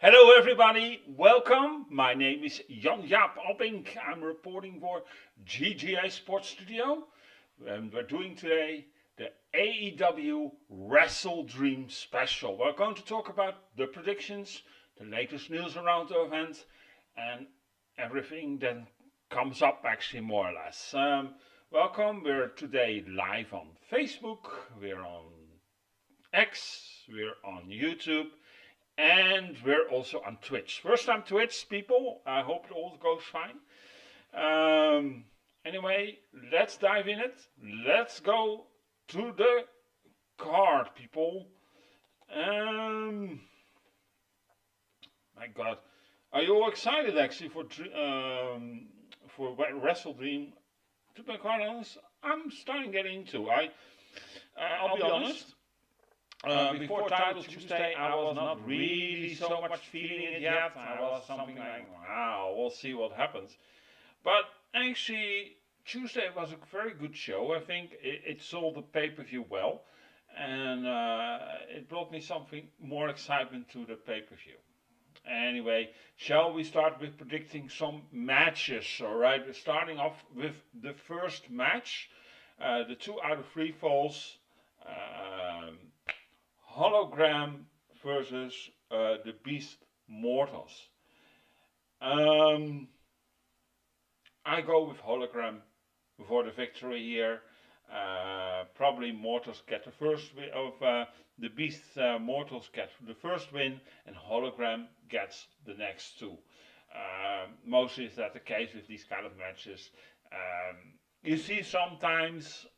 Hello everybody, welcome. My name is Jan-Jaap Abbink. I'm reporting for GGA Sports Studio. And we're doing today the AEW WrestleDream special. We're going to talk about the predictions, the latest news around the event, and everything that comes up actually more or less. Welcome, we're today live on Facebook, we're on X, we're on YouTube, and we're also on Twitch. First time Twitch, people. I hope it all goes fine. Anyway, let's dive in it. Let's go to the card, people. My God, are you all excited actually for WrestleDream? To be quite honest, I'm starting to get into. I'll be honest. Before Title Tuesday, I was not really so much feeling it yet. I was something like, wow, we'll see what happens. But actually, Tuesday was a very good show. I think it sold the pay-per-view well. And it brought me something more excitement to the pay-per-view. Anyway, shall we start with predicting some matches? Alright, we're starting off with the first match. The 2 out of 3 falls. Hologram versus the Beast Mortals. I go with Hologram for the victory here. Probably Mortals get the first win of the Beast Mortals get the first win, and Hologram gets the next 2. Mostly is that the case with these kind of matches. You see sometimes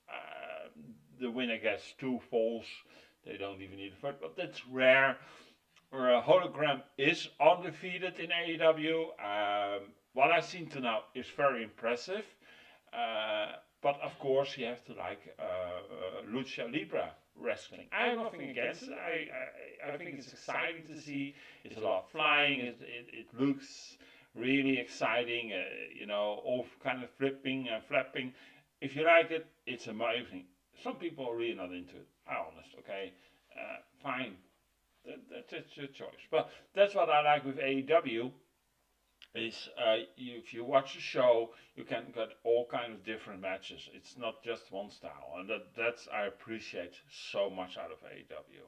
the winner gets 2 falls. They don't even need a third, but that's rare. Hologram is undefeated in AEW. What I've seen to now is very impressive. But of course, you have to like Lucha Libre wrestling. I have nothing against it. I think it's exciting to see. It's a lot of flying. It looks really exciting. All kind of flipping and flapping. If you like it, it's amazing. Some people are really not into it. I'm honest, okay? Fine. That's your choice. But that's what I like with AEW. Is if you watch the show, you can get all kinds of different matches. It's not just one style, and that's I appreciate so much out of AEW.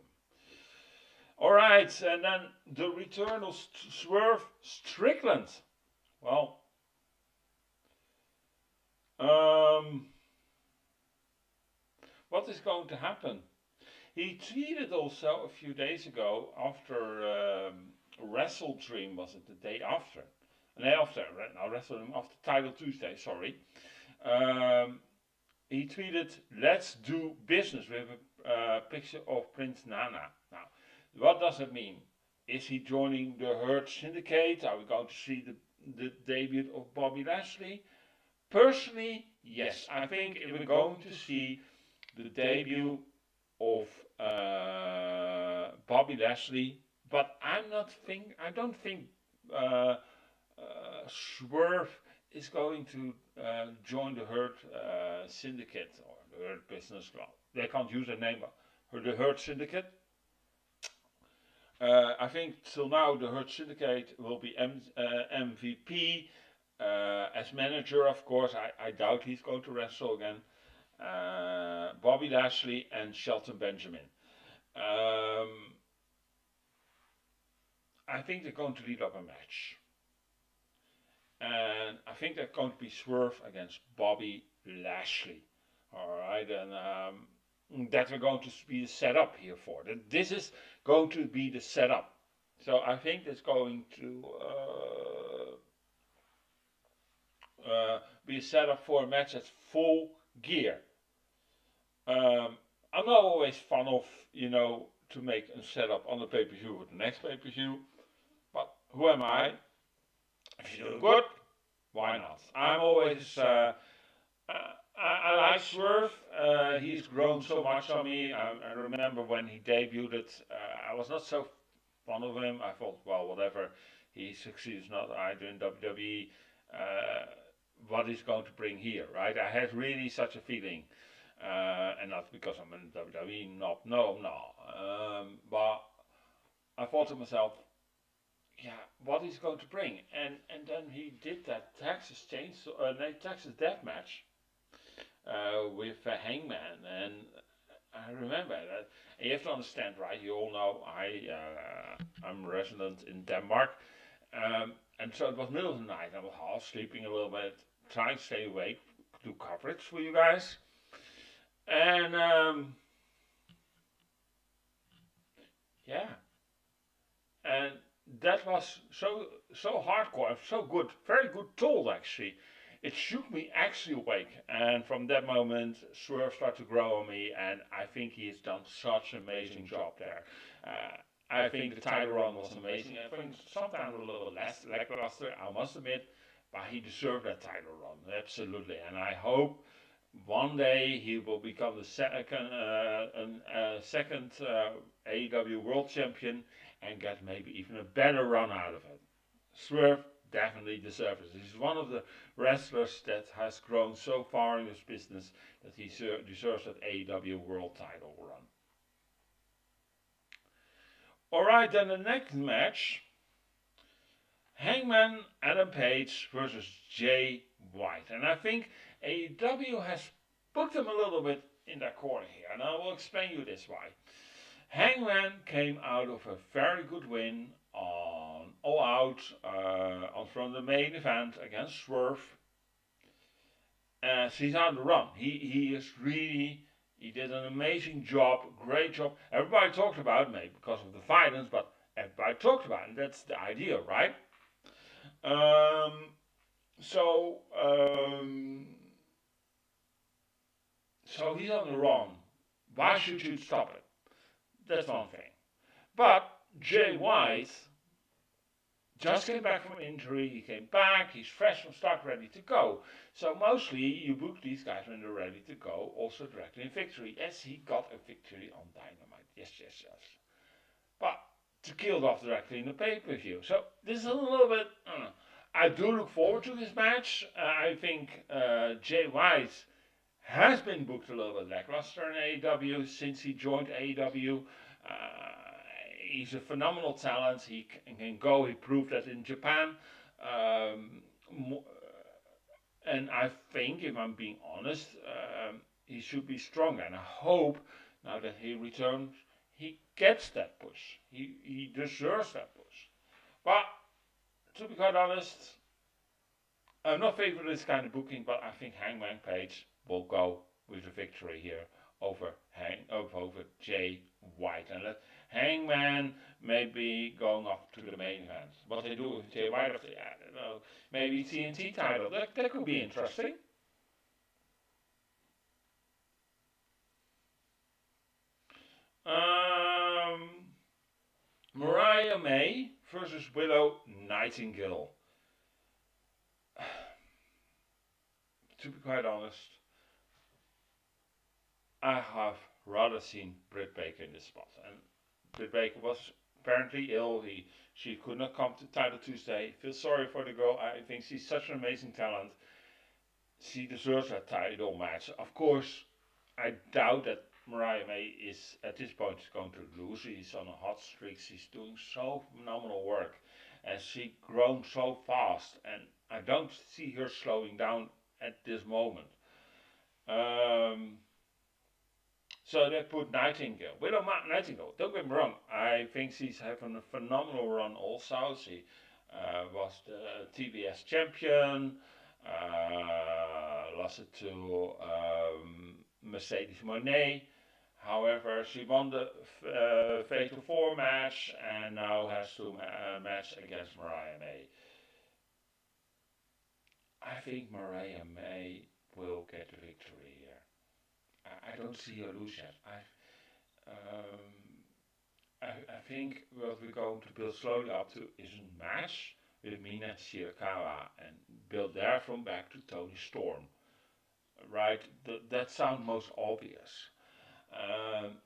All right, and then the return of Swerve Strickland. Well, what is going to happen? He tweeted also a few days ago after WrestleDream, was it the day after? WrestleDream after Title Tuesday, sorry. He tweeted, "Let's do business," with a picture of Prince Nana. Now, what does it mean? Is he joining the Hurt Syndicate? Are we going to see the debut of Bobby Lashley? Personally, yes. I think we're going to see the debut of Bobby Lashley, but I don't think Swerve is going to join the Hurt Syndicate or the Hurt Business Club. They can't use their name, but the Hurt Syndicate. I think till now the Hurt Syndicate will be MVP as manager, of course. I doubt he's going to wrestle again. Bobby Lashley and Shelton Benjamin. I think they're going to lead up a match. And I think they're going to be Swerve against Bobby Lashley. Alright, and that we're going to be the setup here for. This is going to be the setup. So I think it's going to be a setup for a match that's full gear. I'm not always fond of, to make a setup on the pay-per-view with the next pay-per-view. But who am I? If you do good, why not? I'm always, I like Swerve. He's grown so much on me. I remember when he debuted, I was not so fond of him. I thought, well, whatever. He succeeds not either in WWE. What he's going to bring here, right? I had really such a feeling. And not because I'm in WWE, no. But I thought to myself, yeah, what he's going to bring. And then he did that Texas Death Match with Hangman, and I remember that. And you have to understand, right? You all know I'm resident in Denmark, and so it was middle of the night. I was half sleeping a little bit, trying to stay awake, do coverage for you guys, and yeah, and that was so hardcore, so good, very good tool actually. It shook me actually awake, and from that moment, Swerve started to grow on me, and I think he's done such an amazing job there. I think the title run was amazing. I think sometimes a little less lackluster, I must admit, but he deserved that title run absolutely, and I hope one day he will become the second AEW World Champion and get maybe even a better run out of it. Swerve definitely deserves it. He's one of the wrestlers that has grown so far in this business that he deserves that AEW World title run. Alright, then the next match, Hangman Adam Page versus Jay White. And I think AEW has booked him a little bit in that corner here, and I will explain you this why. Hangman came out of a very good win on All Out from the main event against Swerve. He's on the run. He did an amazing job, great job. Everybody talked about it, maybe because of the violence, but everybody talked about it, and that's the idea, right? So he's on the run. Why should you stop it? That's one thing. But Jay White just came back from injury. He came back. He's fresh from start, ready to go. So mostly you book these guys when they're ready to go, also directly in victory. Yes, he got a victory on Dynamite. Yes. But to kill it off directly in the pay-per-view. So this is a little bit, I don't know. I do look forward to this match. I think Jay White has been booked a little bit lackluster in AEW since he joined AEW. He's a phenomenal talent. He can go. He proved that in Japan. And I think, if I'm being honest, he should be stronger. And I hope now that he returns, he gets that push. He deserves that push. But to be quite honest, I'm not favoring this kind of booking, but I think Hangman Page will go with the victory here over Jay White. And let Hangman maybe going up to the main event. What they do with Jay White, I don't know, maybe TNT title. That could be interesting. Mariah May versus Willow Nightingale. To be quite honest, I have rather seen Britt Baker in this spot. And Britt Baker was apparently ill. She could not come to Title Tuesday. Feel sorry for the girl. I think she's such an amazing talent. She deserves that title match. Of course, I doubt that Mariah May is at this point going to lose. She's on a hot streak. She's doing so phenomenal work, and she's grown so fast. And I don't see her slowing down at this moment. So they put Nightingale. Willow Nightingale, don't get me wrong, I think she's having a phenomenal run also. She was the TBS champion, lost it to Mercedes Moné. However, she won the Fatal 4 match and now has to match against Mariah May. I think Mariah May will get the victory here. I don't see her lose yet. I think what we're going to build slowly up to is a match with Mina Shirakawa and build there from back to Toni Storm. Right? That sounds most obvious.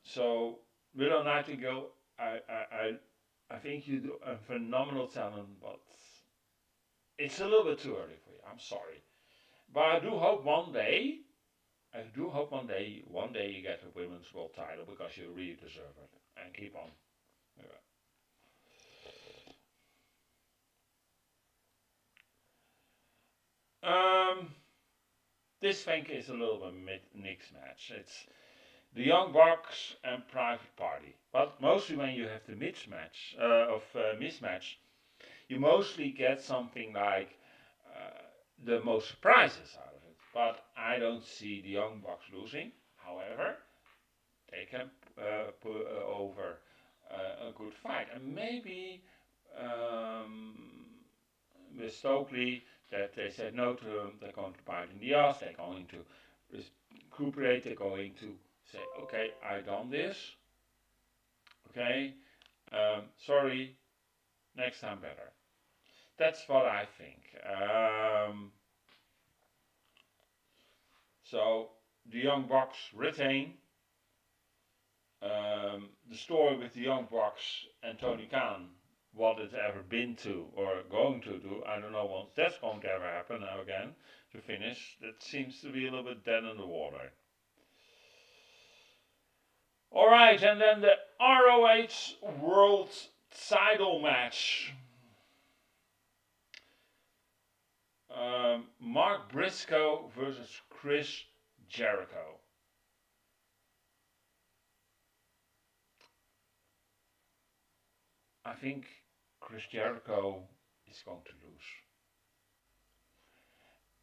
So Willow Nightingale, I think you do a phenomenal talent, but it's a little bit too early for you. I'm sorry, but I do hope one day you get a women's world title because you really deserve it. And keep on. Yeah. Um, this thing is a little bit mixed match. It's the Young Bucks and Private Party. But mostly when you have the mismatch, you mostly get something like the most surprises out of it. But I don't see the Young Bucks losing. However, they can put over a good fight. And maybe with Stokely that they said no to him, they're going to bite in the ass, they're going to recuperate, they're going to say, okay, I done this, okay, sorry, next time better. That's what I think. So the Young Bucks retain. The story with the Young Bucks and Tony Khan, what it's ever been to or going to do, I don't know once that's going to ever happen now again to finish. That seems to be a little bit dead in the water. Alright, and then the ROH World Title match. Mark Briscoe versus Chris Jericho. I think Chris Jericho is going to lose.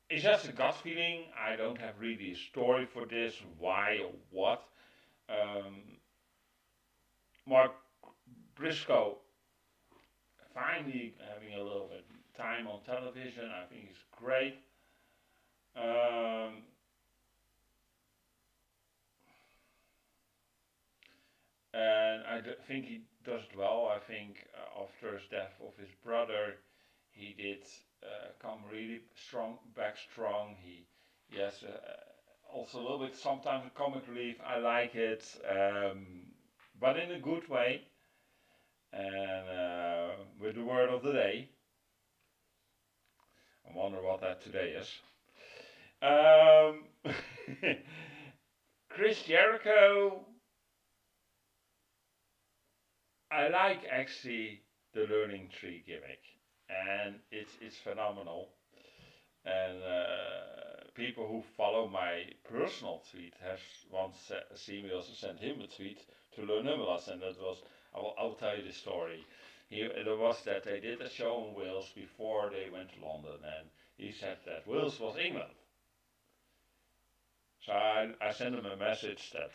It's just a gut feeling. I don't have really a story for this, why or what. Mark Briscoe finally having a little bit time on television. I think he's great. And I think he does it well. I think after his death of his brother, he did come really back strong. He has also a little bit sometimes comic relief. I like it, but in a good way. And with the word of the day, I wonder what that today is. Chris Jericho, I like actually the learning tree gimmick, and it's phenomenal. And people who follow my personal tweet have once seen me also send him a tweet to learn numerous, and that was I'll tell you the story. There was that they did a show in Wales before they went to London, and he said that Wales was England. So I sent him a message that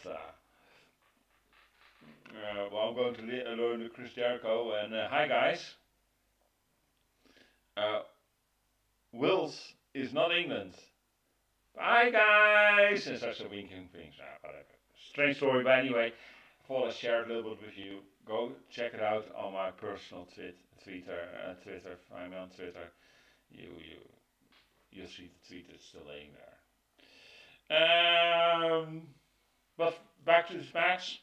well, I'm going to learn the Chris Jericho, and hi guys. Wales is not England. Bye guys! And such a winking thing. Whatever. Strange story, but anyway, I thought I'd share it a little bit with you. Go check it out on my personal Twitter. Find me on Twitter. You'll see the tweet that's still laying there. But back to this match.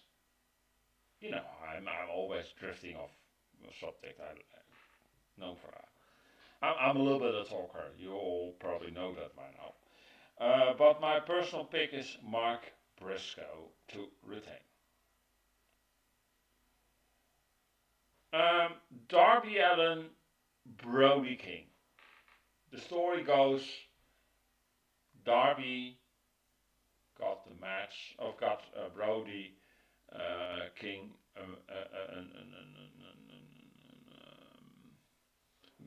You know, I'm always drifting off the subject. I'm known for that. I'm a little bit of a talker. You all probably know that by now. But my personal pick is Mark Briscoe to retain. Darby Allin, Brody King. The story goes, Darby got the match, got Brody King,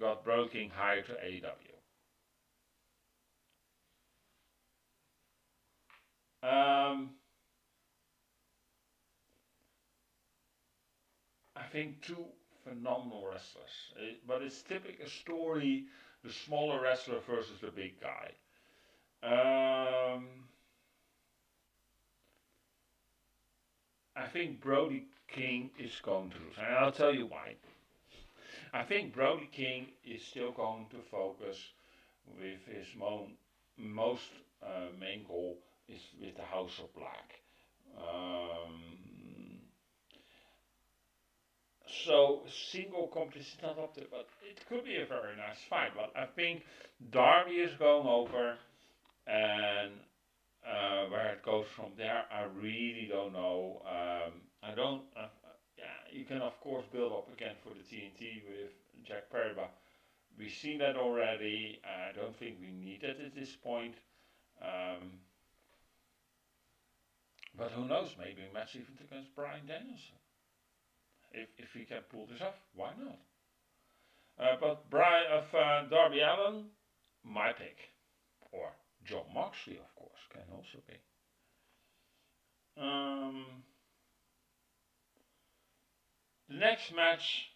got Brody King hired to AEW. I think two phenomenal wrestlers, but it's typical story: the smaller wrestler versus the big guy. I think Brody King is going to lose, and I'll tell you why. I think Brody King is still going to focus with his most main goal is with the House of Black. So single competition is not up to, but it could be a very nice fight. But I think Darby is going over, and where it goes from there, I really don't know. I don't. Yeah, you can of course build up again for the TNT with Jack Perry, but We've seen that already. I don't think we need it at this point. But who knows? Maybe a match even against Bryan Danielson. If he can pull this off, why not? But Darby Allin, my pick. Or John Moxley, of course, can also be. The next match,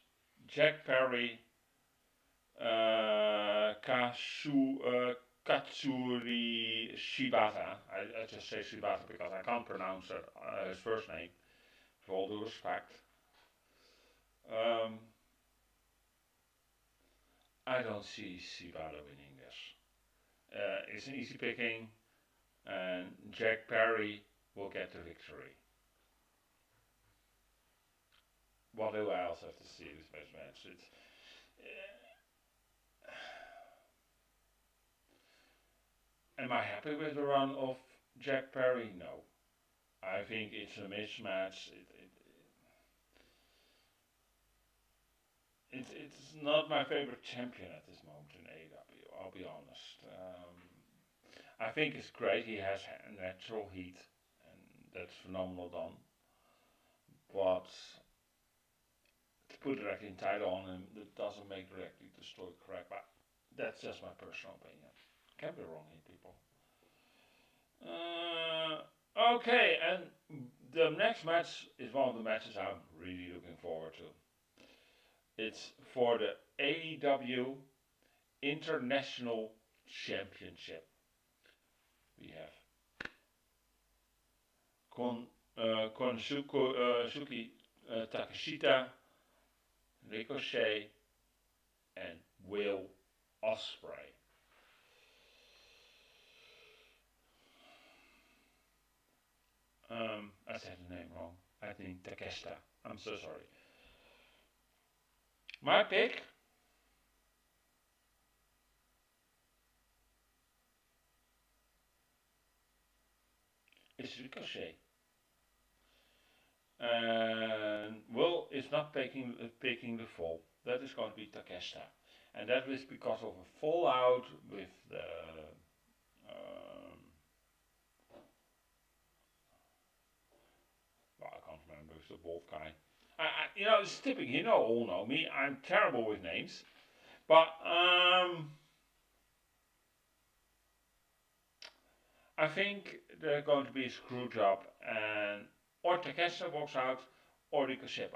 Jack Perry, Katsuri Shibata. I just say Shibata because I can't pronounce his first name, with all due respect. I don't see Shibata winning this. It's an easy picking, and Jack Perry will get the victory. What do I else have to see this match? It's, am I happy with the run of Jack Perry? No. I think it's a mismatch. It's not my favorite champion at this moment in AEW, I'll be honest. I think it's great, he has natural heat, and that's phenomenal done. But to put directly in title on him, that doesn't make directly the story correct, but that's just my personal opinion. Can't be wrong here, people. Okay, and the next match is one of the matches I'm really looking forward to. It's for the AEW International Championship. We have Konosuke Takeshita, Ricochet, and Will Ospreay. I said the name wrong. I think Takeshita. I'm so sorry. My pick is Ricochet. And Will is not taking the fall. That is going to be Takeshita. And that is because of a fallout with the I can't remember, it's the Wolf guy. It's tipping. All know me. I'm terrible with names, but I think they're going to be a screw job, and or Takeshita walks out, or Ricochet.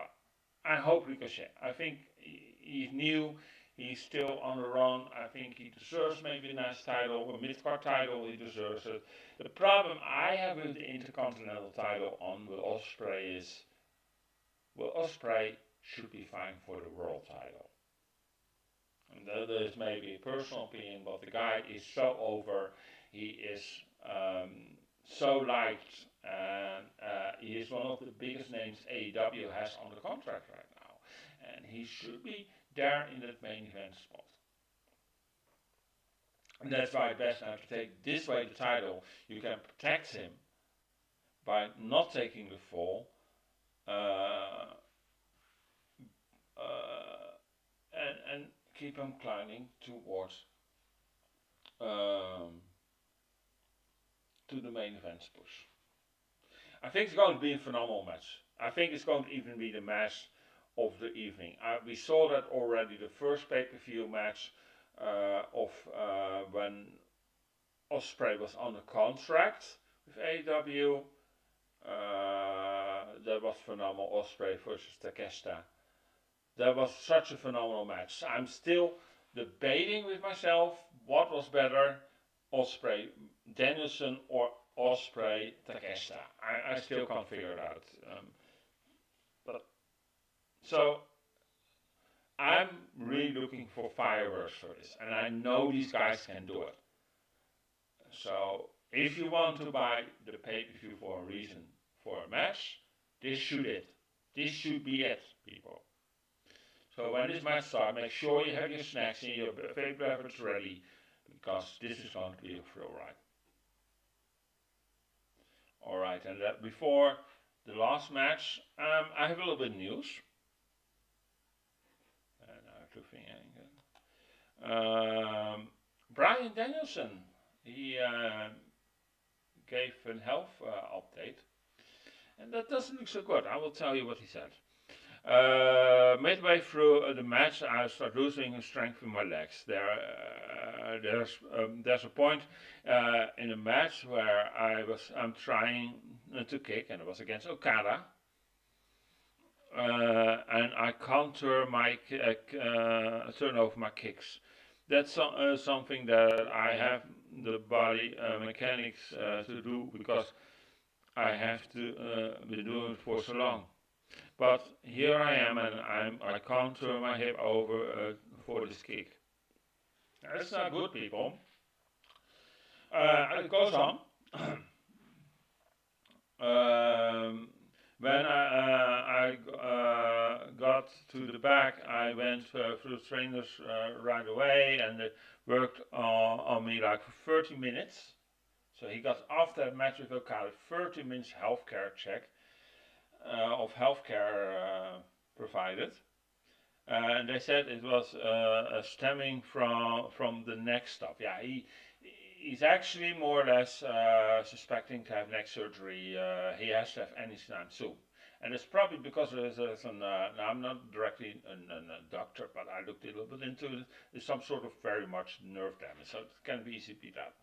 I hope Ricochet. I think he's new. He's still on the run. I think he deserves maybe a nice title, a mid-card title. He deserves it. The problem I have with the Intercontinental title on Will Ospreay is Will Ospreay should be fine for the world title. And that is maybe a personal opinion, but the guy is so over. He is so liked, and he is one of the biggest names AEW has on the contract right now. And he should be there in that main event spot. And that's why it's best now to take this way the title. You can protect him by not taking the fall. And keep him climbing towards to the main event push. I think it's going to be a phenomenal match. I think it's going to even be the match of the evening. We saw that already the first pay-per-view match of when Ospreay was on a contract with AEW. That was phenomenal. Ospreay versus Takeshita. That was such a phenomenal match. I'm still debating with myself what was better, Ospreay Danielson or Ospreay Takeshita. I still can't figure it out. So I'm really looking for fireworks for this, and I know these guys can do it. So if you want to buy the pay-per-view for a reason, for a match, this should be it, people. So when this match starts, make sure you have your snacks and your favorite beverage ready, because this is going to be a thrill ride. Alright, and before the last match, I have a little bit of news. Bryan Danielson, he gave a health update, and that doesn't look so good. I will tell you what he said. Midway through the match, I start losing strength in my legs. There's a point in the match where I'm trying to kick, and it was against Okada, and I can't turn over my kicks. That's something that I have the body mechanics to do because I have to be doing it for so long. But here I am, and I can't turn my hip over for this kick. That's not good, people. It goes on. When I got to the back, I went through the trainers right away, and they worked on me like for 30 minutes. So he got, after a match with Okada, 30 minutes healthcare check of healthcare provided. And they said it was stemming from the neck stuff. Yeah, he's actually more or less suspecting to have neck surgery. He has to have anytime soon. And it's probably because there's now I'm not directly a doctor, but I looked a little bit into it. There's some sort of very much nerve damage, so it can be easy to beat up.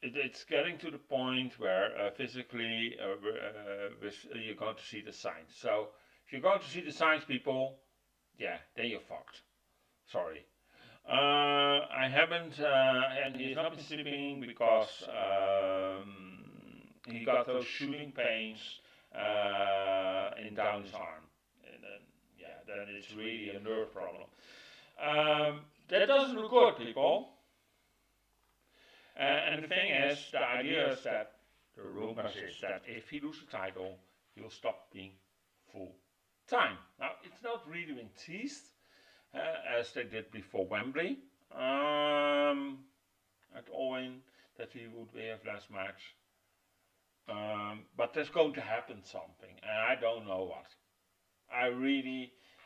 It's getting to the point where physically you're going to see the signs. So if you're going to see the signs, people, yeah, then you're fucked. Sorry. I haven't, and he's not been sleeping because he got those shooting pains down his arm. And then it's really a nerve problem. That doesn't look good, people. And the thing is, the idea is that, the rumors is that if he loses the title, he'll stop being full time. Now, it's not really been teased, as they did before Wembley, at Owen, that he would be his last match. But there's going to happen something, and I don't know what.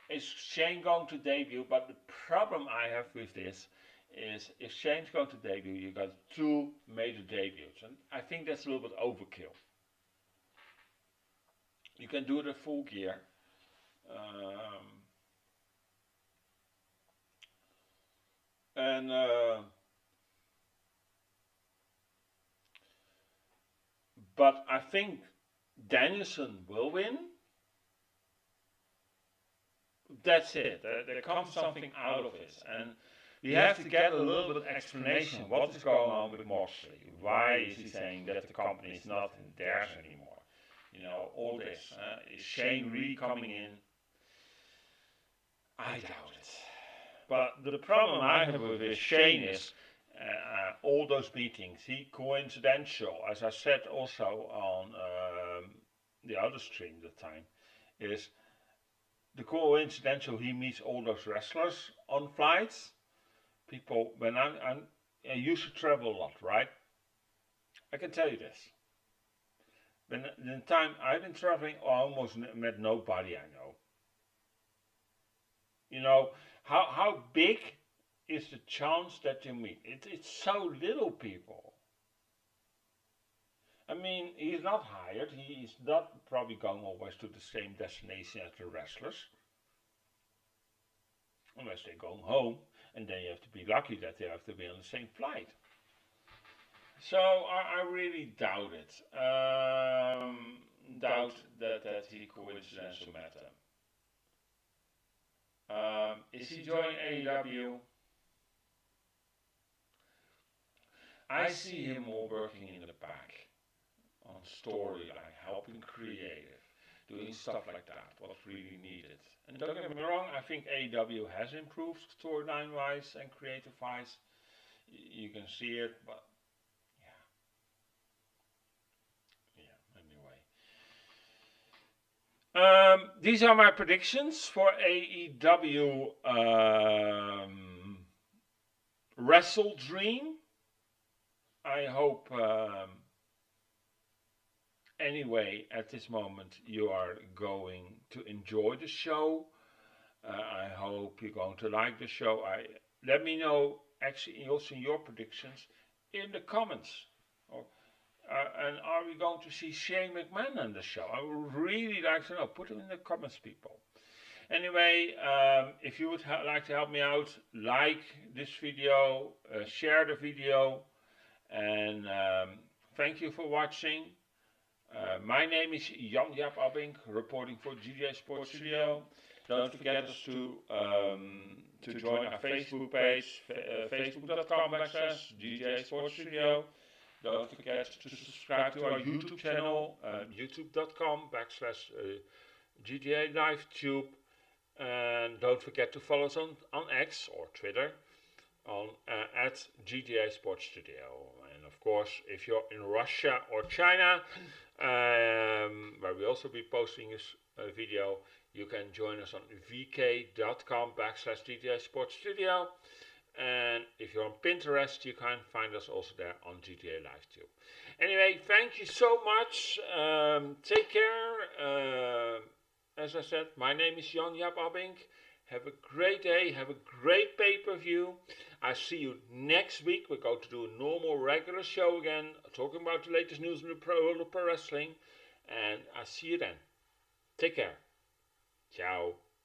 Is Shane going to debut? But the problem I have with this is, if Shane's going to debut, you got 2 major debuts, and I think that's a little bit overkill. You can do the full gear. But I think Danielson will win. That's it. There comes something out of it, and we have to get a little bit of explanation. What is going on with Moxley? Why is he saying that the company is not theirs anymore? You know, all this. Is Shane really coming in? I doubt it. But the problem I have with Shane is all those meetings. He coincidental, as I said also on the other stream at the time, is the coincidental he meets all those wrestlers on flights. People, when I used to travel a lot, right? I can tell you this. When the time I've been traveling, I almost met nobody I know. You know, how big is the chance that you meet? It's so little, people. I mean, he's not hired. He's not probably going always to the same destination as the wrestlers. Unless they're going home, and then you have to be lucky that they have to be on the same flight. So I really doubt it. Doubt that he coincidentally met them. Is he joining AEW? I see him more working in the back, on storyline, helping creative, doing stuff like that, what's really needed. And don't get me wrong, I think AEW has improved storyline-wise and creative-wise. You can see it, but anyway. These are my predictions for AEW WrestleDream. I hope, anyway, at this moment you are going to enjoy the show. I hope you're going to like the show. Let me know actually also your predictions in the comments. Or, and are we going to see Shane McMahon on the show? I would really like to know. Put it in the comments, people. Anyway, if you would like to help me out, like this video, share the video, and thank you for watching. My name is Jan-Jaap Abbink, reporting for GJ Sports Studio. Don't forget us to join our Facebook page, facebook.com/GJ Sports Studio. Don't forget to subscribe to our YouTube channel, youtube.com/GJ LiveTube. And don't forget to follow us on X or Twitter on at GDA Sports Studio. And of course, if you're in Russia or China, where we also be posting this video, you can join us on vk.com/GDA Sports Studio. And if you're on Pinterest, you can find us also there on GTA LiveTube. Anyway, thank you so much. Take care. As I said, my name is Jan-Jaap Abbink. Have a great day. Have a great pay-per-view. I see you next week. We're going to do a normal, regular show again, talking about the latest news in the world of pro wrestling. And I see you then. Take care. Ciao.